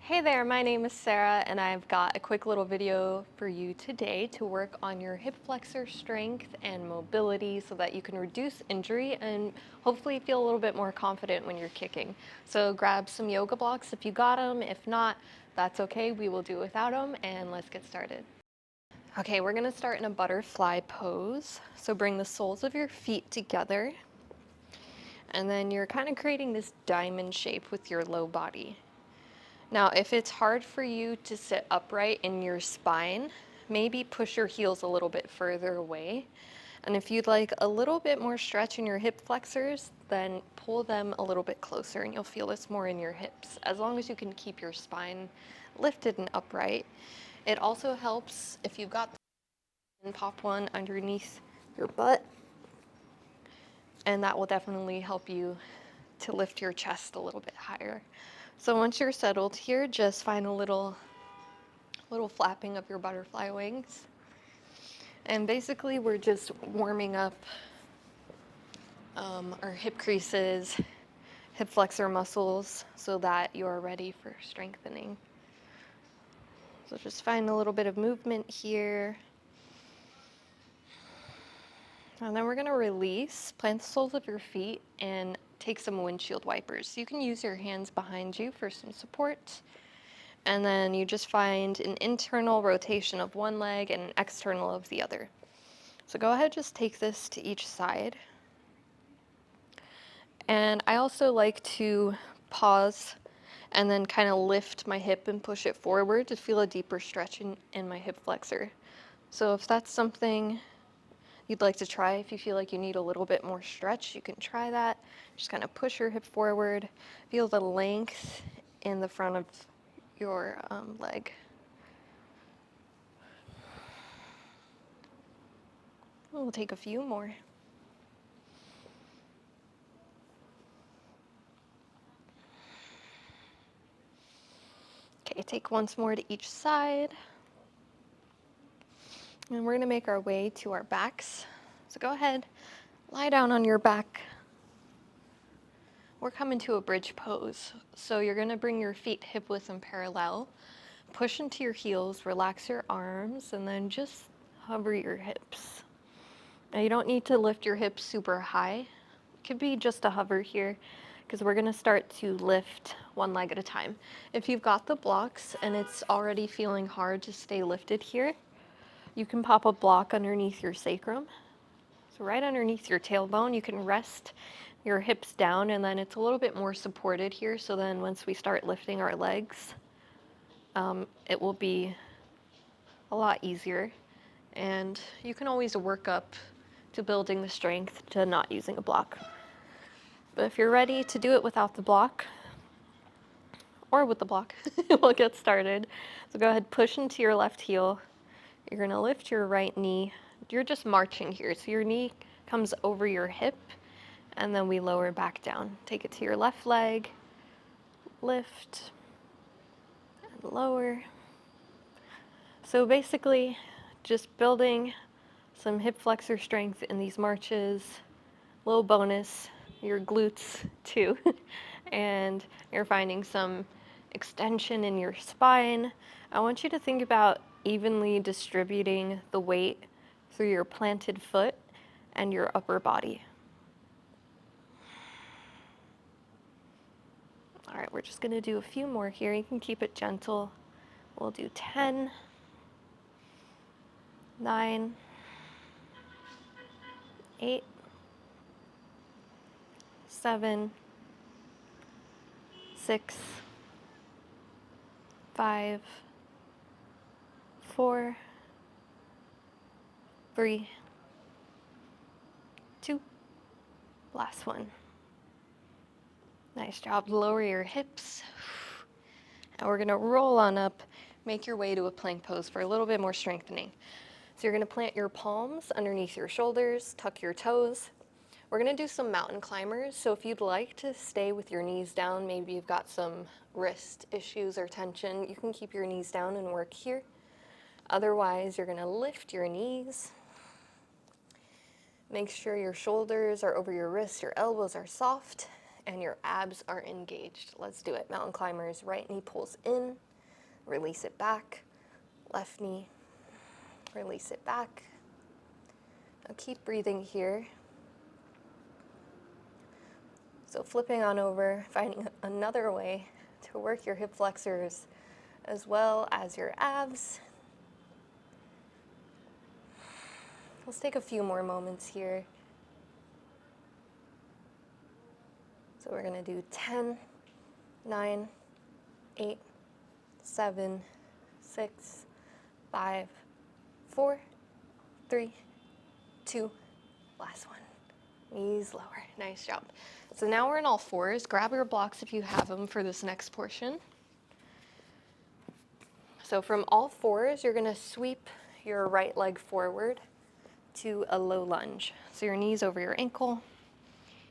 Hey there, my name is Sarah, and I've got a quick little video for you today to work on your hip flexor strength and mobility so that you can reduce injury and hopefully feel a little bit more confident when you're kicking. So grab some yoga blocks if you got them. If not, that's okay. We will do without them, and let's get started. Okay, we're gonna start in a butterfly pose. So bring the soles of your feet together, and then you're kind of creating this diamond shape with your low body. Now, if it's hard for you to sit upright in your spine, maybe push your heels a little bit further away. And if you'd like a little bit more stretch in your hip flexors, then pull them a little bit closer and you'll feel this more in your hips, as long as you can keep your spine lifted and upright. It also helps if you've got and pop one underneath your butt, and that will definitely help you to lift your chest a little bit higher. So once you're settled here, just find a little flapping of your butterfly wings. And basically we're just warming up our hip creases, hip flexor muscles so that you're ready for strengthening. So just find a little bit of movement here. And then we're gonna release, plant the soles of your feet and take some windshield wipers. You can use your hands behind you for some support. And then you just find an internal rotation of one leg and an external of the other. So go ahead, just take this to each side. And I also like to pause and then kind of lift my hip and push it forward to feel a deeper stretch in my hip flexor. So if that's something you'd like to try, if you feel like you need a little bit more stretch, you can try that. Just kind of push your hip forward, feel the length in the front of your leg. We'll take a few more. Okay, take once more to each side. And we're gonna make our way to our backs. So go ahead, lie down on your back. We're coming to a bridge pose. So you're gonna bring your feet hip width and parallel, push into your heels, relax your arms, and then just hover your hips. Now you don't need to lift your hips super high. It could be just a hover here, because we're gonna start to lift one leg at a time. If you've got the blocks and it's already feeling hard to stay lifted here, you can pop a block underneath your sacrum. So right underneath your tailbone, you can rest your hips down, and then it's a little bit more supported here. So then once we start lifting our legs, it will be a lot easier. And you can always work up to building the strength to not using a block. But if you're ready to do it without the block, or with the block, we'll get started. So go ahead, push into your left heel. You're gonna lift your right knee. You're just marching here. So your knee comes over your hip, and then we lower back down. Take it to your left leg, lift, and lower. So basically, just building some hip flexor strength in these marches. Little bonus, your glutes too. And you're finding some extension in your spine. I want you to think about evenly distributing the weight through your planted foot and your upper body. All right, we're just gonna do a few more here. You can keep it gentle. We'll do 10, 9, 8, 7, 6, 5, 4, 3, 2, last one. Nice job. Lower your hips. And we're gonna roll on up, make your way to a plank pose for a little bit more strengthening. So you're gonna plant your palms underneath your shoulders, tuck your toes. We're gonna do some mountain climbers. So if you'd like to stay with your knees down, maybe you've got some wrist issues or tension, you can keep your knees down and work here. Otherwise, you're gonna lift your knees. Make sure your shoulders are over your wrists, your elbows are soft, and your abs are engaged. Let's do it. Mountain climbers, right knee pulls in, release it back, left knee, release it back. Now keep breathing here. So flipping on over, finding another way to work your hip flexors as well as your abs. Let's take a few more moments here. So we're going to do 10, 9, 8, 7, 6, 5, 4, 3, 2, last one. Knees lower. Nice job. So now we're in all fours. Grab your blocks if you have them for this next portion. So from all fours, you're going to sweep your right leg forward to a low lunge. So your knees over your ankle,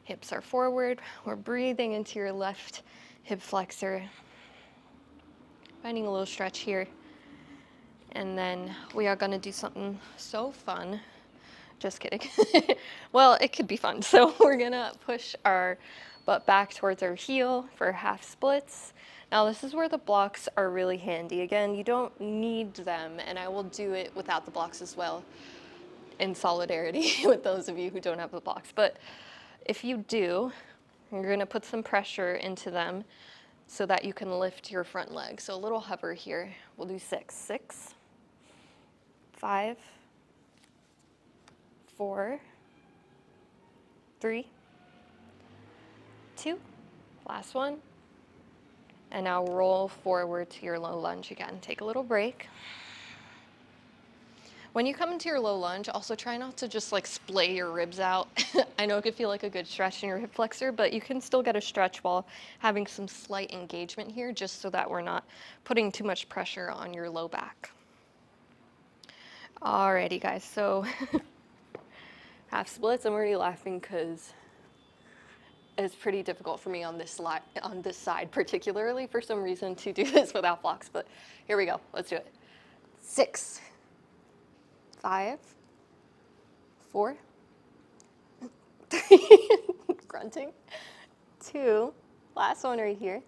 hips are forward. We're breathing into your left hip flexor. Finding a little stretch here. And then we are going to do something so fun. Just kidding. Well, it could be fun. So we're going to push our butt back towards our heel for half splits. Now this is where the blocks are really handy. Again, you don't need them, and I will do it without the blocks as well, in solidarity with those of you who don't have the blocks. But if you do, you're going to put some pressure into them so that you can lift your front leg. So a little hover here. We'll do 6. 6, 5, 4, 3, 2, last one. And now roll forward to your low lunge again. Take a little break. When you come into your low lunge, also try not to just like splay your ribs out. I know it could feel like a good stretch in your hip flexor, but you can still get a stretch while having some slight engagement here, just so that we're not putting too much pressure on your low back. Alrighty guys, so half splits. I'm already laughing because it's pretty difficult for me on this side particularly for some reason to do this without blocks, but here we go. Let's do it. 6, 5, 4, 3, grunting, 2, last one right here.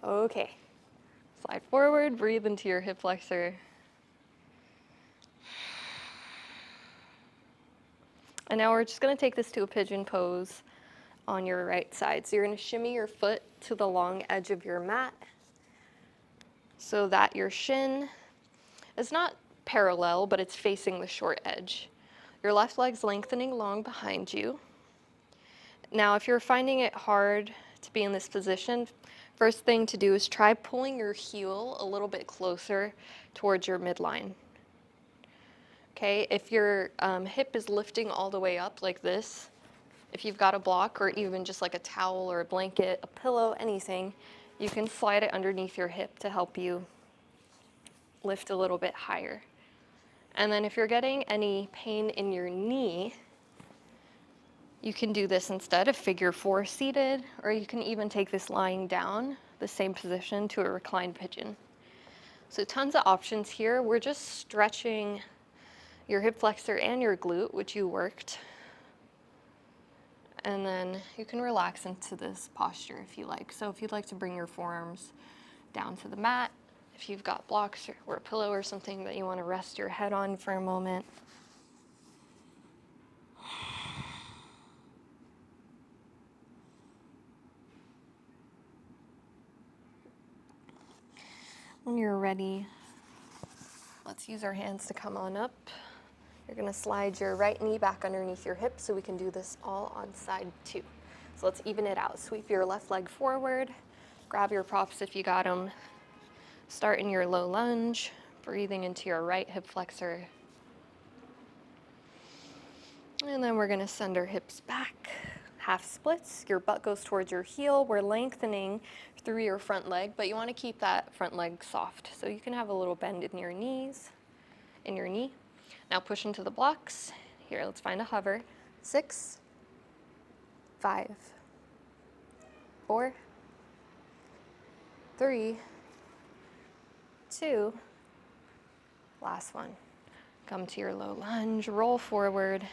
Okay, slide forward, breathe into your hip flexor. And now we're just going to take this to a pigeon pose on your right side. So you're going to shimmy your foot to the long edge of your mat so that your shin is not parallel, but it's facing the short edge. Your left leg's lengthening long behind you. Now, if you're finding it hard to be in this position, first thing to do is try pulling your heel a little bit closer towards your midline. Okay, if your hip is lifting all the way up like this, if you've got a block or even just like a towel or a blanket, a pillow, anything, you can slide it underneath your hip to help you lift a little bit higher. And then if you're getting any pain in your knee, you can do this instead of figure 4 seated, or you can even take this lying down, the same position, to a reclined pigeon. So tons of options here. We're just stretching your hip flexor and your glute, which you worked. And then you can relax into this posture if you like. So if you'd like to bring your forearms down to the mat, if you've got blocks or a pillow or something that you want to rest your head on for a moment. When you're ready, let's use our hands to come on up. You're going to slide your right knee back underneath your hip so we can do this all on side 2. So let's even it out. Sweep your left leg forward. Grab your props if you got them. Start in your low lunge, breathing into your right hip flexor. And then we're going to send our hips back. Half splits. Your butt goes towards your heel. We're lengthening through your front leg, but you want to keep that front leg soft. So you can have a little bend in your knees, in your knee. Now push into the blocks. Here, let's find a hover. 6, 5, 4, 3, 2, last one. Come to your low lunge, roll forward,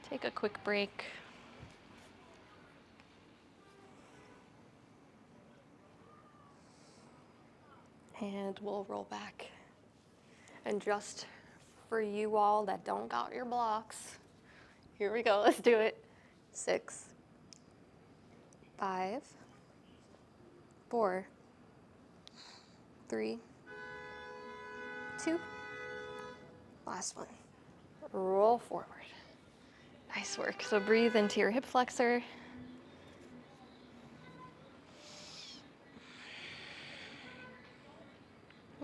take a quick break. And we'll roll back. And just for you all that don't got your blocks, here we go, let's do it. 6, 5, 4, 3, 2, last one. Roll forward. Nice work. So breathe into your hip flexor.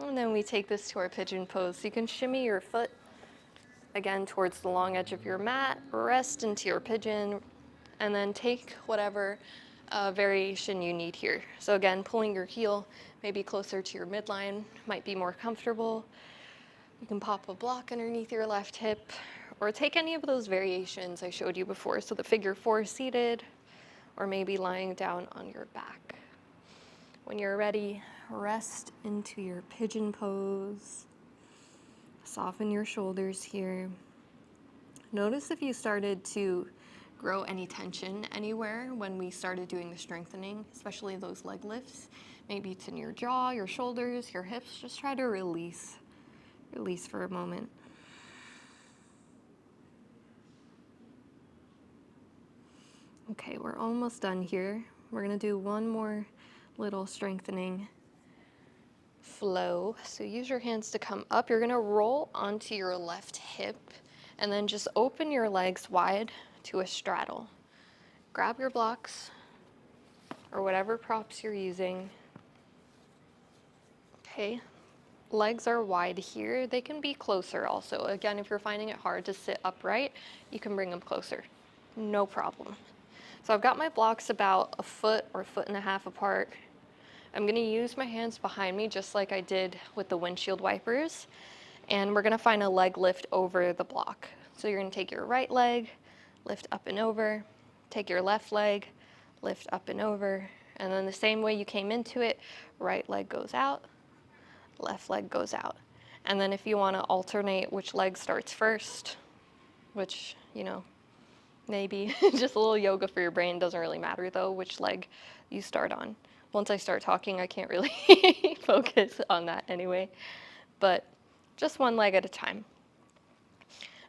And then we take this to our pigeon pose. So you can shimmy your foot again towards the long edge of your mat, rest into your pigeon, and then take whatever variation you need here. So again, pulling your heel maybe closer to your midline might be more comfortable. You can pop a block underneath your left hip, or take any of those variations I showed you before. So the figure 4 seated, or maybe lying down on your back. When you're ready, rest into your pigeon pose. Soften your shoulders here. Notice if you started to grow any tension anywhere when we started doing the strengthening, especially those leg lifts. Maybe it's in your jaw, your shoulders, your hips. Just try to release. Release for a moment. Okay, we're almost done here. We're gonna do one more little strengthening flow. So use your hands to come up. You're gonna roll onto your left hip and then just open your legs wide to a straddle. Grab your blocks or whatever props you're using. Okay, legs are wide here. They can be closer also. Again, if you're finding it hard to sit upright, you can bring them closer. No problem. So I've got my blocks about a foot or 1.5 feet apart. I'm gonna use my hands behind me just like I did with the windshield wipers, and we're gonna find a leg lift over the block. So you're gonna take your right leg, lift up and over, take your left leg, lift up and over, and then the same way you came into it, right leg goes out, left leg goes out. And then if you wanna alternate which leg starts first, which, you know, maybe just a little yoga for your brain, doesn't really matter though which leg you start on. Once I start talking, I can't really focus on that anyway, but just one leg at a time.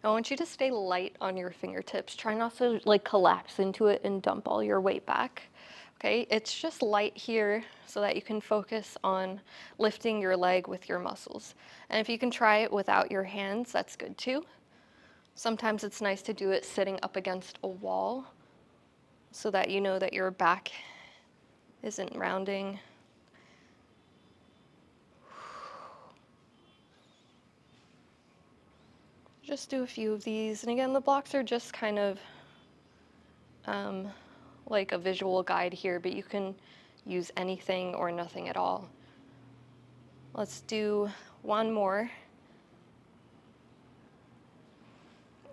I want you to stay light on your fingertips. Try not to like collapse into it and dump all your weight back. Okay, it's just light here so that you can focus on lifting your leg with your muscles. And if you can try it without your hands, that's good too. Sometimes it's nice to do it sitting up against a wall so that you know that your back isn't rounding. Just do a few of these. And again, the blocks are just kind of like a visual guide here, but you can use anything or nothing at all. Let's do one more.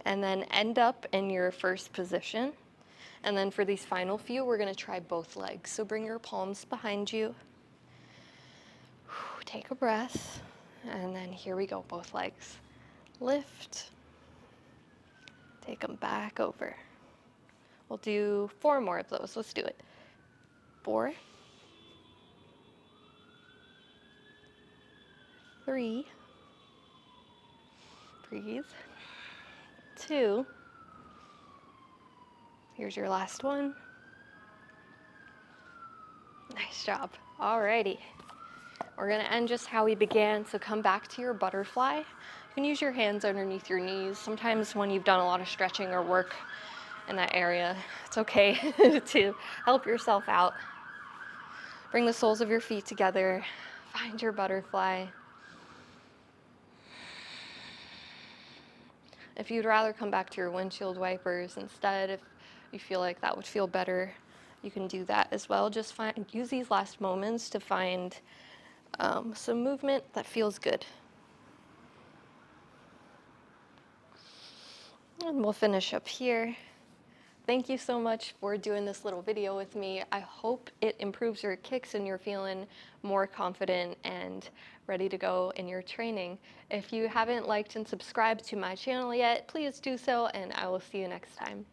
And then end up in your first position. And then for these final few, we're gonna try both legs. So bring your palms behind you. Take a breath. And then here we go, both legs. Lift. Take them back over. We'll do 4 more of those. Let's do it. 4. 3. Breathe. 2. Here's your last one. Nice job. Alrighty. We're gonna end just how we began, so come back to your butterfly. You can use your hands underneath your knees. Sometimes when you've done a lot of stretching or work in that area, it's okay to help yourself out. Bring the soles of your feet together. Find your butterfly. If you'd rather come back to your windshield wipers instead, if you feel like that would feel better, you can do that as well. Just use these last moments to find some movement that feels good. And we'll finish up here. Thank you so much for doing this little video with me. I hope it improves your kicks and you're feeling more confident and ready to go in your training. If you haven't liked and subscribed to my channel yet, please do so, and I will see you next time.